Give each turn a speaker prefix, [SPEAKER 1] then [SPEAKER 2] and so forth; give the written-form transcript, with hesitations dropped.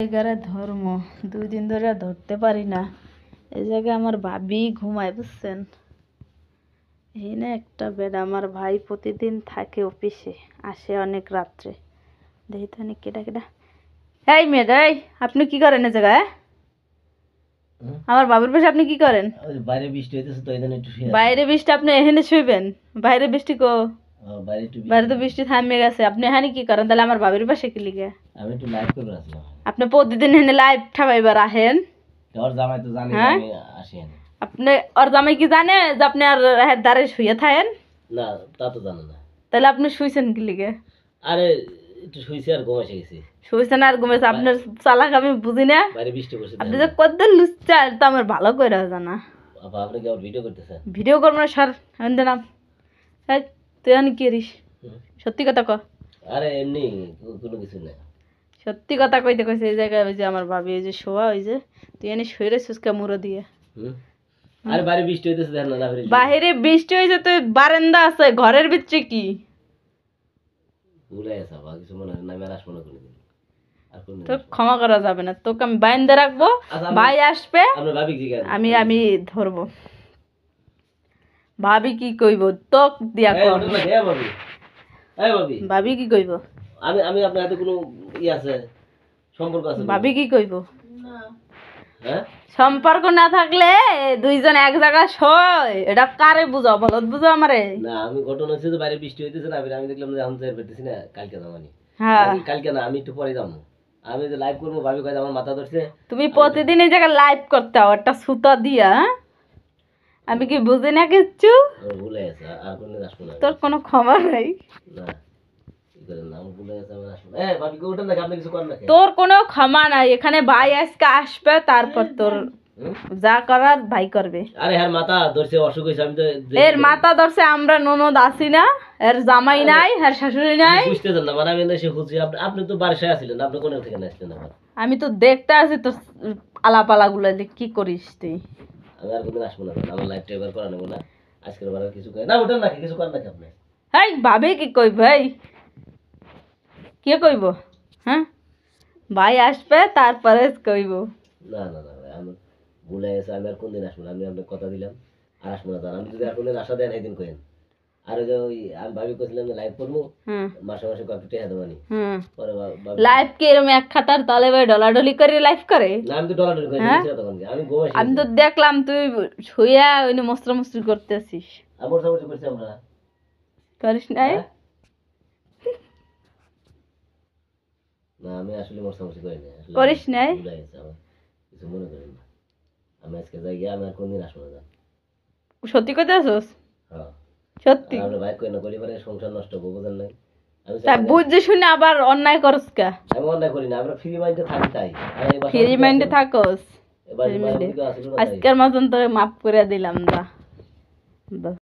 [SPEAKER 1] জায়গায় ধর্ম 2 দিন ধরে ধরতে পারি না। এই জায়গায় আমার ভাবি ঘুমায়, বুঝছেন? এই না একটা বেড, আমার ভাই প্রতিদিন থাকে অফিসে, আসে অনেক রাত্রে। দেখি তো কেডা কেডা। এই মেয়েটা, এই আপনি কি করেন এই জায়গায়? আমার বাবুর পাশে আপনি কি করেন?
[SPEAKER 2] বাইরে বৃষ্টি হইতেছে তো এইজন্য একটু শুয়ে আছি।
[SPEAKER 1] বাইরে বৃষ্টি, আপনি এখানে শুইবেন? বাইরে বৃষ্টি কো? বাইরে তো বৃষ্টি থামে গেছে, আপনি এখানে কি করেন তাহলে আমার বাবির পাশে কি লিগে?
[SPEAKER 2] আমি একটু লাইভ করে আসলাম।
[SPEAKER 1] আপনি প্রতিদিন এখানে লাইভ ঠাবাইবার আহেন?
[SPEAKER 2] তোর জামাই তো জানি
[SPEAKER 1] হ্যাঁ?
[SPEAKER 2] আমি আসি না।
[SPEAKER 1] আপনি ওর জামাই কি জানে যে আপনি আর হের দ্বারে শুয়ে থাকেন?
[SPEAKER 2] না, তা তো জানে না।
[SPEAKER 1] তাহলে আপনি শুইছেন কি লিগে?
[SPEAKER 2] আরে একটু শুইছি আর ঘুমাইছে গেছি।
[SPEAKER 1] শুইছেন আর ঘুমাইছে? আপনার চালাক আমি বুঝি না।
[SPEAKER 2] বাইরে বৃষ্টি পড়ছে।
[SPEAKER 1] আপনি যে কতদিন লুচ্চা তো আমার ভালো করে জানা।
[SPEAKER 2] আপা আপনি কি আর ভিডিও করতেছেন?
[SPEAKER 1] ভিডিও করবো না স্যার, আমি নাম। এই তুই আনি কি করিস? সত্যি কথা ক।
[SPEAKER 2] আরে এমনি কোনো কিছু না।
[SPEAKER 1] সত্যি কথা কইতে কইছে এই জায়গায় ওই যে আমার ভাবি ওই যে শোয়া, ওই যে তুই এনে শুয়ে সুস্কা মুড়ো দিয়ে।
[SPEAKER 2] আরে বাইরে বৃষ্টি হইতেছে দেখেন না?
[SPEAKER 1] বাইরে বৃষ্টি হয়েছে, তুই বারান্দা আছে, ঘরের ভিতরে কি?
[SPEAKER 2] ভুলে গেছে আপা, কিছু মনে হয় না। আমি আর আসবো না কোনোদিন।
[SPEAKER 1] তো ক্ষমা করা যাবে না, তোকে আমি বাইন্দে রাখবো। ভাই আসবে, আমি ধরবো। ভাবি কি কইব তোক দিয়া কর? ভাবি কি কইব?
[SPEAKER 2] আমি আপনার হাতে কোনো ই আছে, সম্পর্ক আছে?
[SPEAKER 1] ভাবি কি কইব?
[SPEAKER 2] হ্যাঁ,
[SPEAKER 1] সম্পর্ক না থাকলে দুইজন এক জায়গায় শোয়, এটা কারে বুঝাও? বলত বুঝাও আমারে?
[SPEAKER 2] না, আমি ঘটনা হচ্ছে যে বাইরে বৃষ্টি হইতেছে না, আমি দেখলাম যে আমি যাই পেতেছি না, কালকে যাবানি।
[SPEAKER 1] হ্যাঁ,
[SPEAKER 2] কালকে না, আমি একটু পরে যাবো। আমি যে লাইভ করবো ভাবি কয় আমার মাথা ধরছে।
[SPEAKER 1] তুমি প্রতিদিন এই জায়গায় লাইভ করতে হবে একটা সুতা দিয়া? আমি কি বুঝি না কিচ্ছু?
[SPEAKER 2] ভুলে গেছে, আর কোনদিন আসবো না।
[SPEAKER 1] তোর কোনো ক্ষমা নাই?
[SPEAKER 2] না, কি করেন না, আমি ভুলে গেছে, আমি আসবো না। ভাবি কি ওঠেন নাকি? আপনি কিছু করেন নাকি?
[SPEAKER 1] তোর কোনো ক্ষমা নাই। এখানে ভাই আজকে আসবে, তারপর তোর যা করার ভাই করবে।
[SPEAKER 2] আরে হ্যাঁ, মাথা ধরছে, অসুখ হয়েছে। আমি তো
[SPEAKER 1] এর মাথা ধরছে, আমরা ননদ আছি না? এর জামাই নাই, এর শাশুড়ি নাই?
[SPEAKER 2] বুঝতেছেন না মানে? আমি এসে খুঁজছি, আপনি তো বাসায় আসছিলেন, আপনি কোন থেকে আসলেন? আবার
[SPEAKER 1] আমি তো দেখতে আছি তোর আলাপালা গুলো, কি করিস তুই?
[SPEAKER 2] আমি আর কোনদিন আসবো না, আমার লাইফটা এবার করা নেবো না। আজকের বার কিছু করে না, ওঠেন নাকি? কিছু করেন নাকি আপনি?
[SPEAKER 1] হেই ভাবি কি কইব? এই কে কইব? হ্যাঁ, ভাই আসবে তারপরে কইব।
[SPEAKER 2] না না না ভাই, আমি ভুলে গেছি। আমি আর কোনদিন আসবো না, আমি আপনাকে কথা দিলাম আর আসবো না। আমি যদি আর কোনদিন আশা দেন একদিন কইেন। আর ওই যে ওই আমি ভাবি কইছিলাম যে লাইভ করবো, মাসে মাসে কয়েকটা টাকা দেবানি। পরে
[SPEAKER 1] লাইভ কি এরকম এক খাতার তলে ভাই ডলাডলি করে লাইভ করে?
[SPEAKER 2] না, আমি তো ডলাডলি করি না তখন। আমি ঘুমাইছি।
[SPEAKER 1] আমি তো দেখলাম তুই শুইয়া ওই মস্ত্র মস্ত্রি করতেছিস।
[SPEAKER 2] আমার সমস্যা করছি আমরা।
[SPEAKER 1] করিস নাই?
[SPEAKER 2] না, আমি আসলে মশামশি করি না।
[SPEAKER 1] করিস নাই?
[SPEAKER 2] কিছু মনে করেন না। আমি আজকে যাই গিয়ে, আমি আর কোনদিন আসবো না।
[SPEAKER 1] সত্যি কথা আছিস?
[SPEAKER 2] হ্যাঁ
[SPEAKER 1] সত্যি?
[SPEAKER 2] আমরা ভাই কই না, পরিবারের সংসার নষ্ট করবো, বুঝেন নাই?
[SPEAKER 1] তা বুঝে শুনে আবার অন্যায় করস কা?
[SPEAKER 2] আমি অন্যায় করি না, আমরা ফ্রি মাইন্ডে থাকি তাই।
[SPEAKER 1] ফ্রি মাইন্ডে থাকস? আজকের মতন তোরে মাফ করে দিলাম। দা